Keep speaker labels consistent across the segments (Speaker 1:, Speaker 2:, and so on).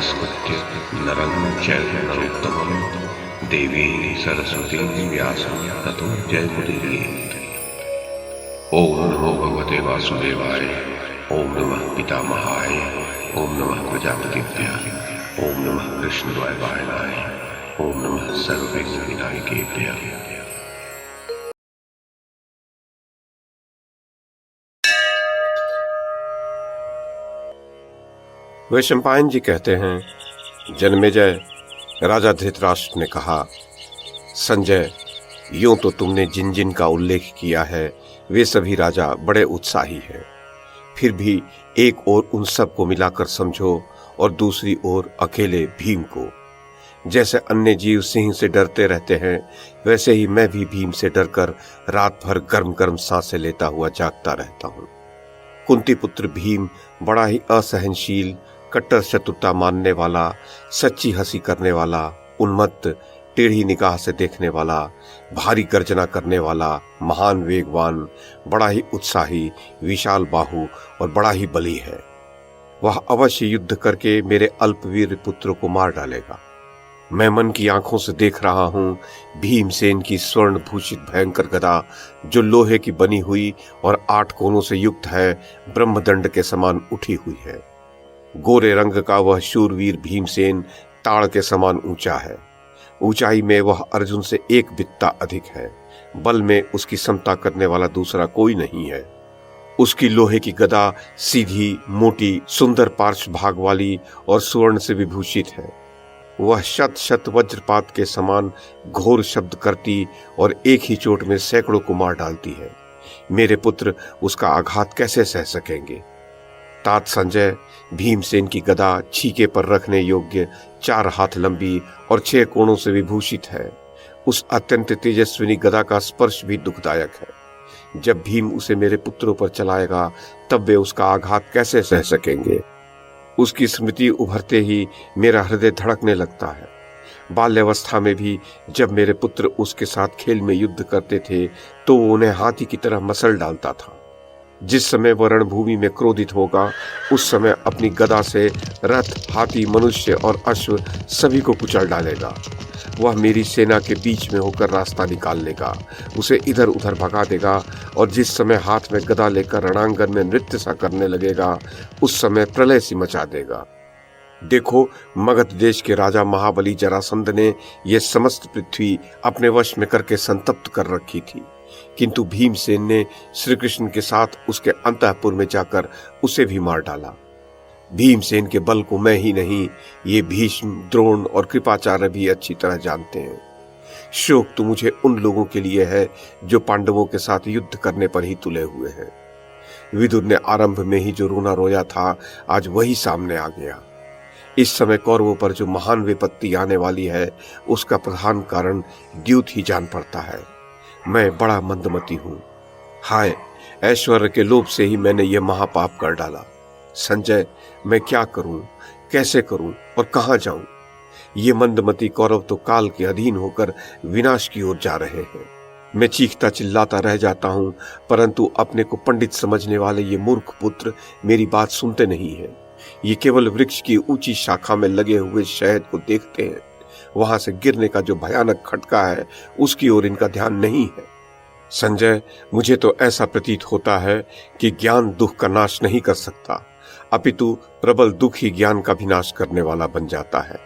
Speaker 1: नमस्कृत्य नरं चैव नरोत्तमं देवीं सरस्वतीं व्यासं ततो जयमुदीरयेत्। ओम नमो भगवते वासुदेवाय। ओम नमः पितामहाय। ओम नमः प्रजापतिभ्यः। ओम नमः कृष्णद्वैपायनाय। ओम नमः सर्वविघ्नविनायकेभ्यः।
Speaker 2: वैशंपायन जी कहते हैं, जन्मेजय, राजा धृतराष्ट्र ने कहा, संजय, यूं तो तुमने जिन जिन का उल्लेख किया है वे सभी राजा बड़े उत्साही हैं। फिर भी एक ओर उन सब को मिलाकर समझो और दूसरी ओर अकेले भीम को। जैसे अन्य जीव सिंह से डरते रहते हैं, वैसे ही मैं भी भीम से डरकर रात भर गर्म गर्म सांसें लेता हुआ जागता रहता हूँ। कुंती पुत्र भीम बड़ा ही असहनशील, कट्टर शत्रुता मानने वाला, सच्ची हंसी करने वाला, उन्मत्त, टेढ़ी निगाह से देखने वाला, भारी गर्जना करने वाला, महान वेगवान, बड़ा ही उत्साही, विशाल बाहु और बड़ा ही बली है। वह अवश्य युद्ध करके मेरे अल्पवीर पुत्रों को मार डालेगा। मैं मन की आंखों से देख रहा हूं भीमसेन की स्वर्ण भूषित भयंकर गदा, जो लोहे की बनी हुई और 8 कोनों से युक्त है, ब्रह्मदंड के समान उठी हुई है। गोरे रंग का वह शूरवीर भीमसेन ताड़ के समान ऊंचा है। ऊंचाई में वह अर्जुन से 1 बित्ता अधिक है। बल में उसकी समता करने वाला दूसरा कोई नहीं है। उसकी लोहे की गदा सीधी, मोटी, सुंदर पार्श्व भाग वाली और सुवर्ण से विभूषित है। वह शत शत वज्रपात के समान घोर शब्द करती और एक ही चोट में सैकड़ों को मार डालती है। मेरे पुत्र उसका आघात कैसे सह सकेंगे? तात संजय, भीमसेन की गदा छीके पर रखने योग्य 4 हाथ लंबी और 6 कोणों से विभूषित है। उस अत्यंत तेजस्विनी गदा का स्पर्श भी दुखदायक है। जब भीम उसे मेरे पुत्रों पर चलाएगा, तब वे उसका आघात कैसे सह सकेंगे? उसकी स्मृति उभरते ही मेरा हृदय धड़कने लगता है। बाल्यावस्था में भी जब मेरे पुत्र उसके साथ खेल में युद्ध करते थे, तो वो उन्हें हाथी की तरह मसल डालता था। जिस समय वह रणभूमि में क्रोधित होगा, उस समय अपनी गदा से रथ, हाथी, मनुष्य और अश्व सभी को कुचल डालेगा। वह मेरी सेना के बीच में होकर रास्ता निकाल लेगा, उसे इधर उधर भगा देगा और जिस समय हाथ में गदा लेकर रणांगन में नृत्य सा करने लगेगा, उस समय प्रलय सी मचा देगा। देखो, मगध देश के राजा महाबली जरासंध ने यह समस्त पृथ्वी अपने वश में करके संतप्त कर रखी थी, किंतु भीमसेन ने श्री कृष्ण के साथ उसके अंतःपुर में जाकर उसे भी मार डाला। भीमसेन के बल को मैं ही नहीं, ये भीष्म, द्रोण और कृपाचार्य भी अच्छी तरह जानते हैं। शोक तो मुझे उन लोगों के लिए है जो पांडवों के साथ युद्ध करने पर ही तुले हुए हैं। विदुर ने आरंभ में ही जो रोना रोया था, आज वही सामने आ गया। इस समय कौरवों पर जो महान विपत्ति आने वाली है, उसका प्रधान कारण द्यूत ही जान पड़ता है। मैं बड़ा मंदमती हूं। हाय, ऐश्वर्य के लोभ से ही मैंने यह महापाप कर डाला। संजय, मैं क्या करूं, कैसे करूं और कहां जाऊं? ये मंदमती कौरव तो काल के अधीन होकर विनाश की ओर जा रहे हैं। मैं चीखता चिल्लाता रह जाता हूं, परंतु अपने को पंडित समझने वाले ये मूर्ख पुत्र मेरी बात सुनते नहीं हैं। ये केवल वृक्ष की ऊंची शाखा में लगे हुए शहद को देखते हैं। वहां से गिरने का जो भयानक खटका है, उसकी ओर इनका ध्यान नहीं है। संजय, मुझे तो ऐसा प्रतीत होता है कि ज्ञान दुख का नाश नहीं कर सकता, अपितु प्रबल दुख ही ज्ञान का भी नाश करने वाला बन जाता है।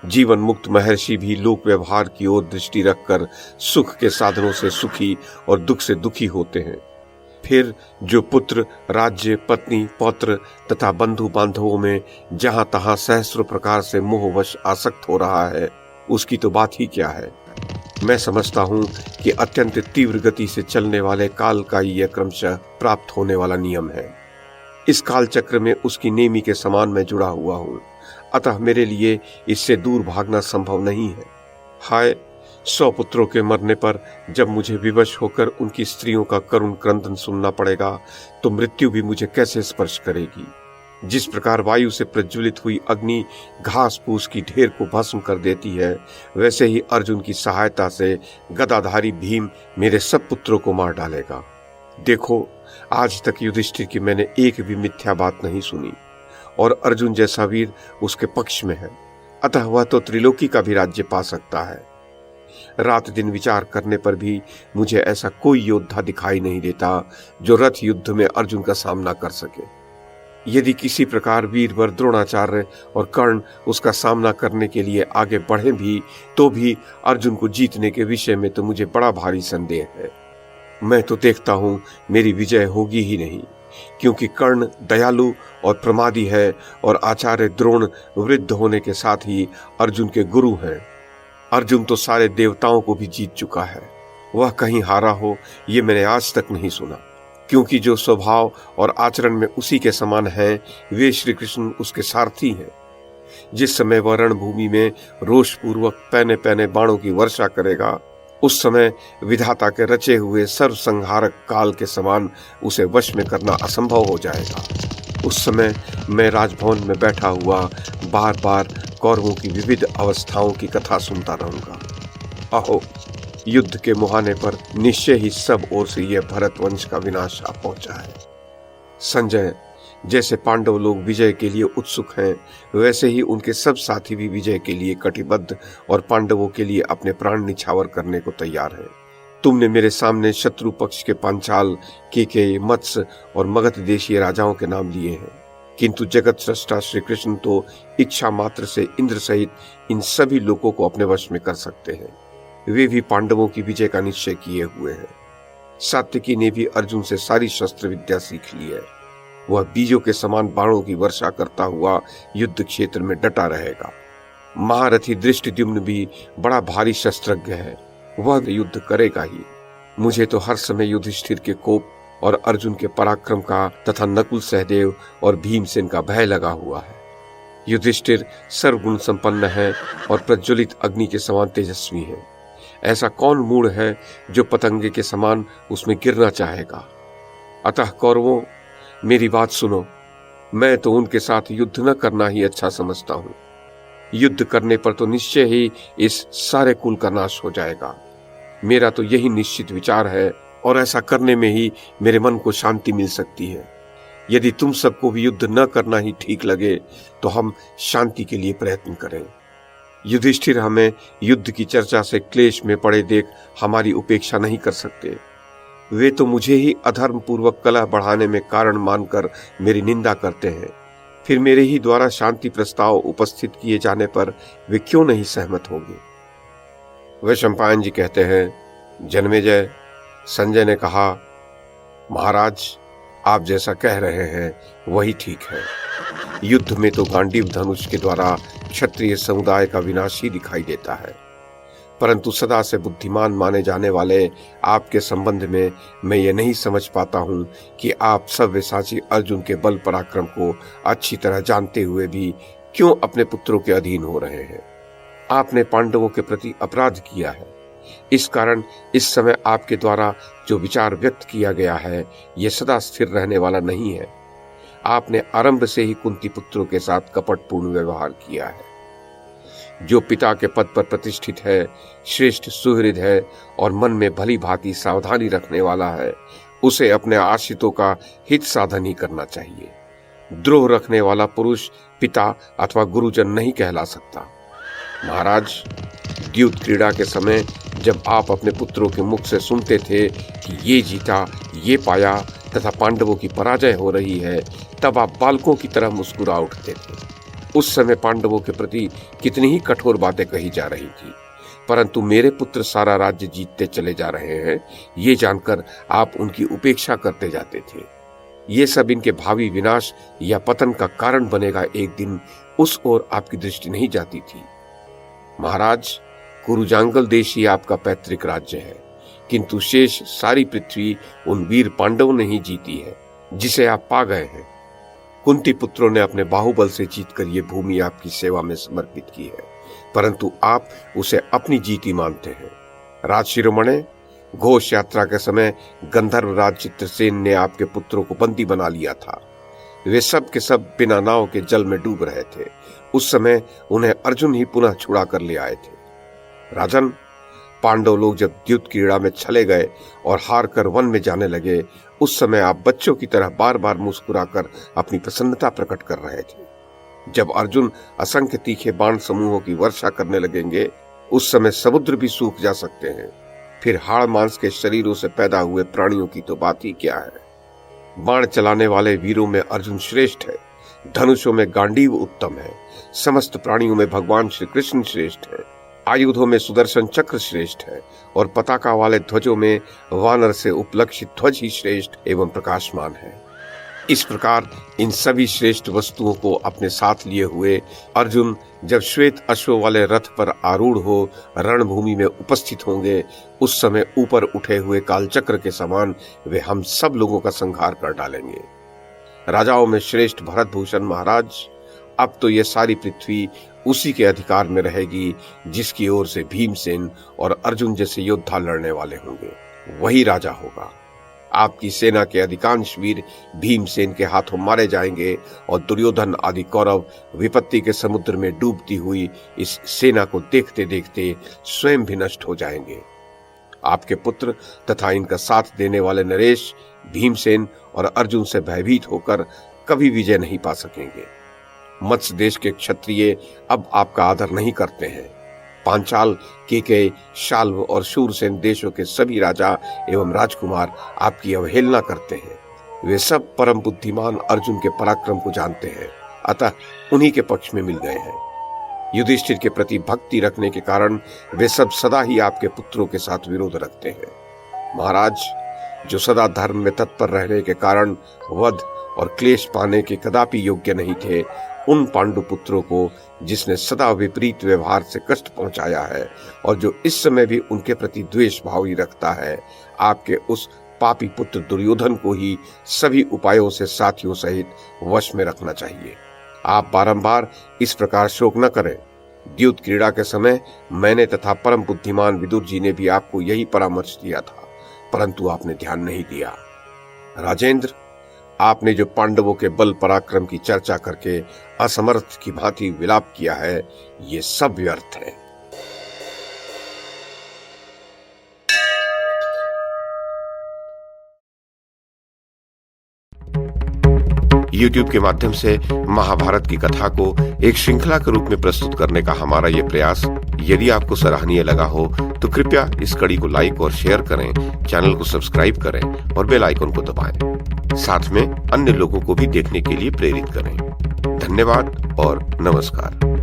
Speaker 2: जीवन मुक्त महर्षि भी लोक व्यवहार की ओर दृष्टि रखकर सुख के साधनों से सुखी और दुख से दुखी होते हैं। फिर जो पुत्र राज्य, पत्नी, पौत्र तथा बंधु बांधवों में जहां तहां सहस्रों प्रकार से मोहवश आसक्त हो रहा है, उसकी तो बात ही क्या है। मैं समझता हूं कि अत्यंत तीव्र गति से चलने वाले काल का ही यह क्रमशः प्राप्त होने वाला नियम है। इस काल चक्र में उसकी नेमी के समान मैं जुड़ा हुआ हूं, अतः मेरे लिए इससे दूर भागना संभव नहीं है। हाय, 100 पुत्रों के मरने पर जब मुझे विवश होकर उनकी स्त्रियों का करुण क्रंदन सुनना पड़ेगा, तो मृत्यु भी मुझे कैसे स्पर्श करेगी। जिस प्रकार वायु से प्रज्वलित हुई अग्नि घास फूस की ढेर को भस्म कर देती है, वैसे ही अर्जुन की सहायता से गदाधारी भीम मेरे सब पुत्रों को मार डालेगा। देखो, आज तक युधिष्ठिर की मैंने एक भी मिथ्या बात नहीं सुनी। और अर्जुन जैसा वीर उसके पक्ष में है, अतः वह तो त्रिलोकी का भी राज्य पा सकता है। रात दिन विचार करने पर भी मुझे ऐसा कोई योद्धा दिखाई नहीं देता जो रथ युद्ध में अर्जुन का सामना कर सके। यदि किसी प्रकार वीरवर द्रोणाचार्य और कर्ण उसका सामना करने के लिए आगे बढ़े भी, तो भी अर्जुन को जीतने के विषय में तो मुझे बड़ा भारी संदेह है। मैं तो देखता हूं मेरी विजय होगी ही नहीं, क्योंकि कर्ण दयालु और प्रमादी है और आचार्य द्रोण वृद्ध होने के साथ ही अर्जुन के गुरु हैं। अर्जुन तो सारे देवताओं को भी जीत चुका है, वह कहीं हारा हो ये मैंने आज तक नहीं सुना, क्योंकि जो स्वभाव और आचरण में उसी के समान हैं, वे श्री कृष्ण उसके सारथी हैं। जिस समय वह रणभूमि में रोषपूर्वक पैने पैने बाणों की वर्षा करेगा, उस समय विधाता के रचे हुए सर्वसंहारक काल के समान उसे वश में करना असंभव हो जाएगा। उस समय मैं राजभवन में बैठा हुआ बार बार कौरवों की विविध अवस्थाओं की कथा सुनता रहूंगा। अहो, युद्ध के मुहाने पर निश्चय ही सब ओर से यह भरत वंश का विनाश आ पहुंचा है। संजय, जैसे पांडव लोग विजय के लिए उत्सुक हैं, वैसे ही उनके सब साथी भी विजय के लिए कटिबद्ध और पांडवों के लिए अपने प्राण निछावर करने को तैयार हैं। तुमने मेरे सामने शत्रु पक्ष के पांचाल, केकय, मत्स्य और मगध देशीय राजाओं के नाम लिए हैं, किंतु जगत सृष्टा श्री कृष्ण तो इच्छा मात्र से इंद्र सहित इन सभी लोगों को अपने वश में कर सकते हैं। वे भी पांडवों की विजय का निश्चय किए हुए हैं। सात्यकी ने भी अर्जुन से सारी शस्त्र विद्या सीख ली है। वह बीजों के समान बाणों की वर्षा करता हुआ युद्ध क्षेत्र में डटा रहेगा। महारथी दृष्टिद्युम्न भी बड़ा भारी शस्त्रज्ञ है, वह युद्ध करेगा ही। मुझे तो हर समय युधिष्ठिर के कोप और अर्जुन के पराक्रम का तथा नकुल, सहदेव और भीमसेन का भय लगा हुआ है। युधिष्ठिर सर्वगुण संपन्न है और प्रज्वलित अग्नि के समान तेजस्वी है। ऐसा कौन मूढ़ है जो पतंगे के समान उसमें गिरना चाहेगा। अतः कौरवों, मेरी बात सुनो, मैं तो उनके साथ युद्ध न करना ही अच्छा समझता हूं। युद्ध करने पर तो निश्चय ही इस सारे कुल का नाश हो जाएगा। मेरा तो यही निश्चित विचार है और ऐसा करने में ही मेरे मन को शांति मिल सकती है। यदि तुम सबको भी युद्ध न करना ही ठीक लगे तो हम शांति के लिए प्रयत्न करें। युधिष्ठिर हमें युद्ध की चर्चा से क्लेश में पड़े देख हमारी उपेक्षा नहीं कर सकते। वे तो मुझे ही अधर्म पूर्वक कलह बढ़ाने में कारण मानकर मेरी निंदा करते हैं। फिर मेरे ही द्वारा शांति प्रस्ताव उपस्थित किए जाने पर वे क्यों नहीं सहमत होंगे। वैशंपायन जी कहते हैं, जन्मेजय, संजय ने कहा, महाराज, आप जैसा कह रहे हैं वही ठीक है। युद्ध में तो गांडीव धनुष के द्वारा क्षत्रिय समुदाय का विनाश ही दिखाई देता है, परंतु सदा से बुद्धिमान माने जाने वाले आपके संबंध में मैं ये नहीं समझ पाता हूं कि आप सव्यसाची अर्जुन के बल पराक्रम को अच्छी तरह जानते हुए भी क्यों अपने पुत्रों के अधीन हो रहे हैं। आपने पांडवों के प्रति अपराध किया है। इस कारण इस समय आपके द्वारा जो विचार व्यक्त किया गया है यह सदा स्थिर रहने वाला नहीं है। आपने आरंभ से ही कुंती पुत्रों के साथ कपटपूर्ण व्यवहार किया है। जो पिता के पद पर प्रतिष्ठित है, श्रेष्ठ सुहृद है और मन में भली भांति सावधानी रखने वाला है, उसे अपने आश्रितों का हित साधन ही करना चाहिए। द्रोह रखने वाला पुरुष पिता अथवा गुरुजन नहीं कहला सकता। महाराज, द्यूत क्रीड़ा के समय जब आप अपने पुत्रों के मुख से सुनते थे कि ये जीता, ये पाया तथा पांडवों की पराजय हो रही है, तब आप बालकों की तरह मुस्कुरा उठते थे। उस समय पांडवों के प्रति कितनी ही कठोर बातें कही जा रही थी, परंतु मेरे पुत्र सारा राज्य जीतते चले जा रहे हैं, ये जानकर आप उनकी उपेक्षा करते जाते थे। ये सब इनके भावी विनाश या पतन का कारण बनेगा एक दिन, उस ओर आपकी दृष्टि नहीं जाती थी। महाराज, कुरुजांगल देश ही आपका पैतृक राज्य है, किंतु शेष सारी पृथ्वी उन वीर पांडवों ने ही जीती है जिसे आप पा गए हैं। कुंती पुत्रों ने अपने बाहुबल से जीतकर ये भूमि आपकी सेवा में समर्पित की है, परंतु आप उसे अपनी जीती मानते हैं। राज शिरोमणे, घोष यात्रा के समय गंधर्व राज चित्रसेन ने आपके पुत्रों को बंदी बना लिया था। वे सब के सब बिना नाव के जल में डूब रहे थे। उस समय उन्हें अर्जुन ही पुनः छुड़ा कर ले आए थे। राजन, पांडव लोग जब द्यूत क्रीड़ा में चले गए और हार कर वन में जाने लगे, उस समय आप बच्चों की तरह बार बार मुस्कुराकर अपनी प्रसन्नता प्रकट कर रहे थे। जब अर्जुन असंख्य तीखे बाण समूहों की वर्षा करने लगेंगे, उस समय समुद्र भी सूख जा सकते हैं। फिर हाड़ मांस के शरीरों से पैदा हुए प्राणियों की तो बात ही क्या है। बाण चलाने वाले वीरों में अर्जुन श्रेष्ठ है, धनुषों में गांडीव उत्तम है, समस्त प्राणियों में भगवान श्री कृष्ण श्रेष्ठ है, आयुधों में सुदर्शन चक्र श्रेष्ठ है और पताका वाले ध्वजों में वानर से उपलक्षित ध्वज ही श्रेष्ठ एवं प्रकाशमान है। इस प्रकार इन सभी श्रेष्ठ वस्तुओं को अपने साथ लिए हुए अर्जुन जब श्वेत अश्व वाले रथ पर आरूढ़ हो रणभूमि में उपस्थित होंगे, उस समय ऊपर उठे हुए कालचक्र के समान वे हम सब लोगों का संहार कर डालेंगे। राजाओं में श्रेष्ठ भरतभूषण महाराज, अब तो ये सारी पृथ्वी उसी के अधिकार में रहेगी जिसकी ओर से भीमसेन और अर्जुन जैसे योद्धा लड़ने वाले होंगे, वही राजा होगा। आपकी सेना के अधिकांश वीर भीमसेन के हाथों मारे जाएंगे और दुर्योधन आदि कौरव विपत्ति के समुद्र में डूबती हुई इस सेना को देखते देखते स्वयं भी नष्ट हो जाएंगे। आपके पुत्र तथा इनका साथ देने वाले नरेश भीमसेन और अर्जुन से भयभीत होकर कभी विजय नहीं पा सकेंगे। मत्स्य देश के क्षत्रिय अब आपका आदर नहीं करते हैं। पांचाल, केकय, शाल्व और शूरसेन देशों के सभी राजा एवं राजकुमार आपकी अवहेलना करते हैं। वे सब परम बुद्धिमान अर्जुन के पराक्रम को जानते हैं, अतः उन्हीं के पक्ष में मिल गए हैं। युधिष्ठिर के प्रति भक्ति रखने के कारण वे सब सदा ही आपके पुत्रों के साथ विरोध रखते हैं। महाराज, जो सदा धर्म में तत्पर रहने के कारण वध और क्लेश पाने के कदापि योग्य नहीं थे, उन पांडु पुत्रों को जिसने सदा विपरीत व्यवहार से कष्ट पहुंचाया है और जो इस समय भी उनके प्रति द्वेष भाव ही रखता है, आपके उस पापी पुत्र दुर्योधन को ही सभी उपायों से साथियों सहित वश में रखना चाहिए। आप बारंबार इस प्रकार शोक न करें। द्यूत क्रीड़ा के समय मैंने तथा परम बुद्धिमान विदुर जी ने भी आपको यही परामर्श दिया था, परंतु आपने ध्यान नहीं दिया। राजेंद्र, आपने जो पांडवों के बल पराक्रम की चर्चा करके असमर्थ की भांति विलाप किया है, ये सब व्यर्थ है। YouTube के माध्यम से महाभारत की कथा को एक श्रृंखला के रूप में प्रस्तुत करने का हमारा ये प्रयास यदि आपको सराहनीय लगा हो तो कृपया इस कड़ी को लाइक और शेयर करें, चैनल को सब्सक्राइब करें और बेल आइकन को दबाएं। साथ में अन्य लोगों को भी देखने के लिए प्रेरित करें। धन्यवाद और नमस्कार।